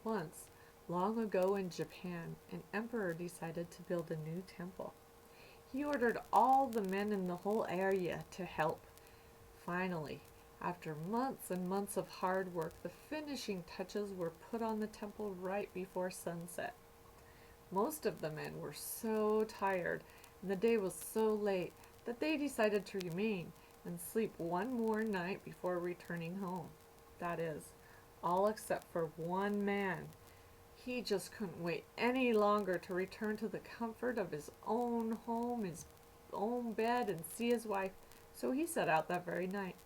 Once, long ago in Japan, an emperor decided to build a new temple. He ordered all the men in the whole area to help. Finally, after months and months of hard work, the finishing touches were put on the temple right before sunset. Most of the men were so tired and the day was so late that they decided to remain and sleep one more night before returning home. That is, all except for one man. He just couldn't wait any longer to return to the comfort of his own home, his own bed, and see his wife, so he set out that very night.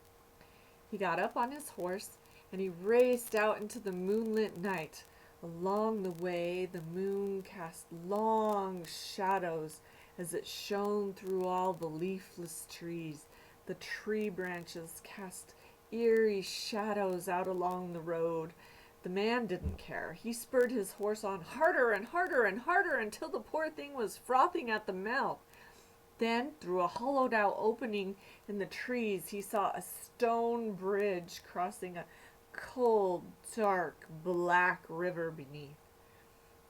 He got up on his horse and he raced out into the moonlit night. Along the way, the moon cast long shadows as it shone through all the leafless trees. The tree branches cast eerie shadows out along the road. The man didn't care. He spurred his horse on harder and harder and harder until the poor thing was frothing at the mouth. Then, through a hollowed-out opening in the trees, he saw a stone bridge crossing a cold, dark, black river beneath.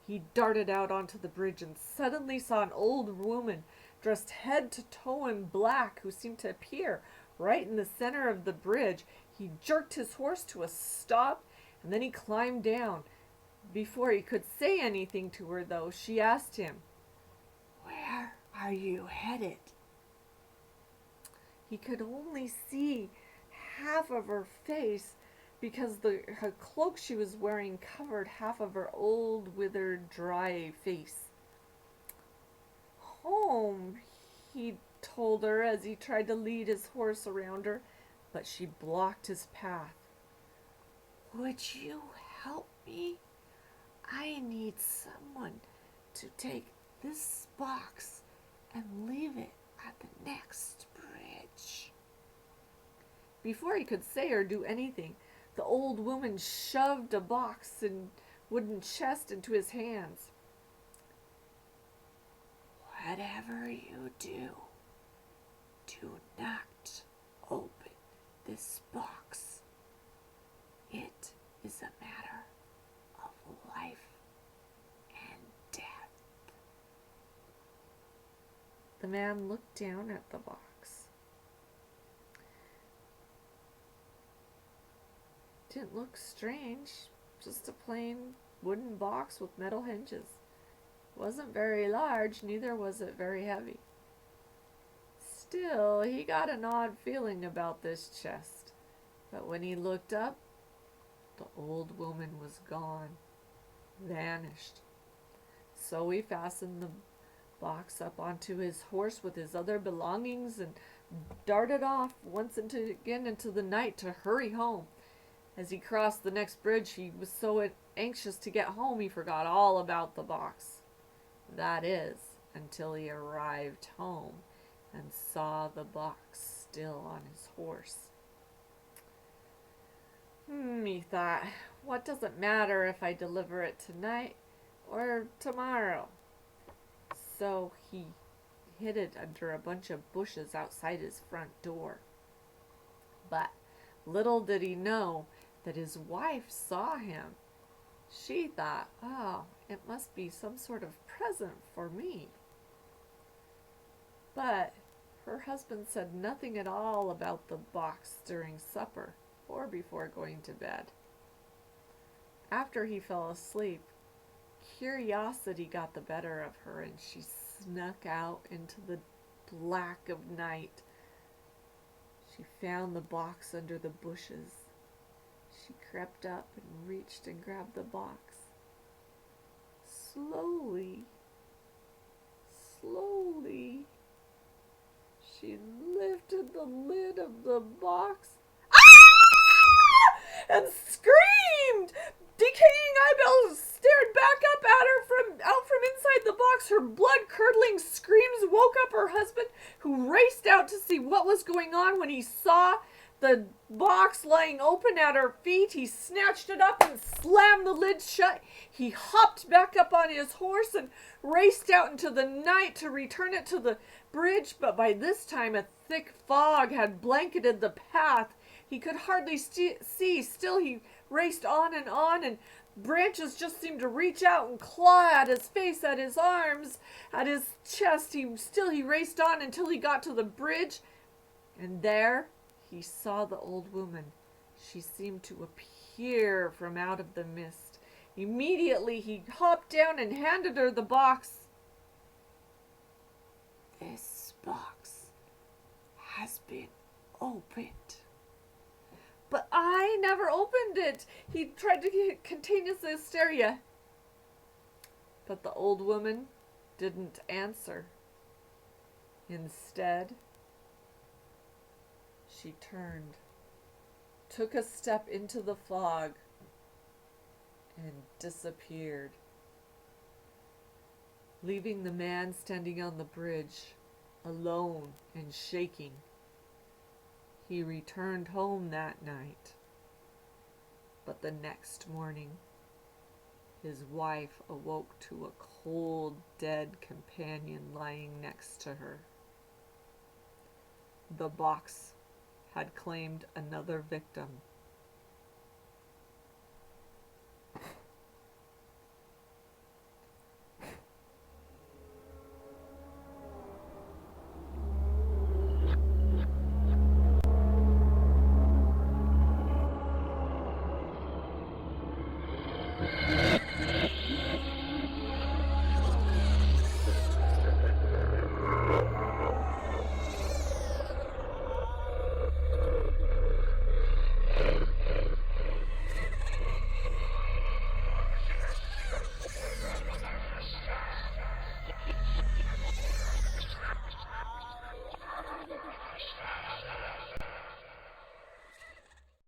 He darted out onto the bridge and suddenly saw an old woman dressed head to toe in black who seemed to appear right in the center of the bridge. He jerked his horse to a stop and then he climbed down. Before he could say anything to her, though, she asked him, "Where are you headed?" He could only see half of her face because her cloak she was wearing covered half of her old, withered, dry face. "Home," he told her as he tried to lead his horse around her, but she blocked his path. "Would you help me? I need someone to take this box and leave it at the next bridge." Before he could say or do anything, the old woman shoved a box and wooden chest into his hands. "Whatever you do not open this box. It is a matter of life and death." The man looked down at the box. Didn't look strange, just a plain wooden box with metal hinges. Wasn't very large, neither was it very heavy. Still, he got an odd feeling about this chest. But when he looked up, the old woman was gone, vanished. So he fastened the box up onto his horse with his other belongings and darted off again into the night to hurry home. As he crossed the next bridge, he was so anxious to get home he forgot all about the box. That is, until he arrived home and saw the box still on his horse. He thought, what does it matter if I deliver it tonight or tomorrow? So he hid it under a bunch of bushes outside his front door. But little did he know that his wife saw him. She thought, oh, it must be some sort of present for me. But her husband said nothing at all about the box during supper or before going to bed. After he fell asleep, curiosity got the better of her and she snuck out into the black of night. She found the box under the bushes. She crept up and reached and grabbed the box. Slowly, she lifted the lid of the box and screamed. Decaying eyeballs stared back up at her out from inside the box. Her blood-curdling screams woke up her husband, who raced out to see what was going on. When he saw the box lying open at her feet, he snatched it up and slammed the lid shut. He hopped back up on his horse and raced out into the night to return it to the bridge, but by this time a thick fog had blanketed the path. He could hardly see. Still he raced on, and Branches just seemed to reach out and claw at his face, at his arms, at his chest. He raced on until he got to the bridge, and there he saw the old woman. She seemed to appear from out of the mist. Immediately he hopped down and handed her the box. "This box has been opened." "But I never opened it." He tried to contain his hysteria. But the old woman didn't answer. Instead, she turned, took a step into the fog, and disappeared, leaving the man standing on the bridge, alone and shaking. He returned home that night, but the next morning, his wife awoke to a cold, dead companion lying next to her. The box had claimed another victim.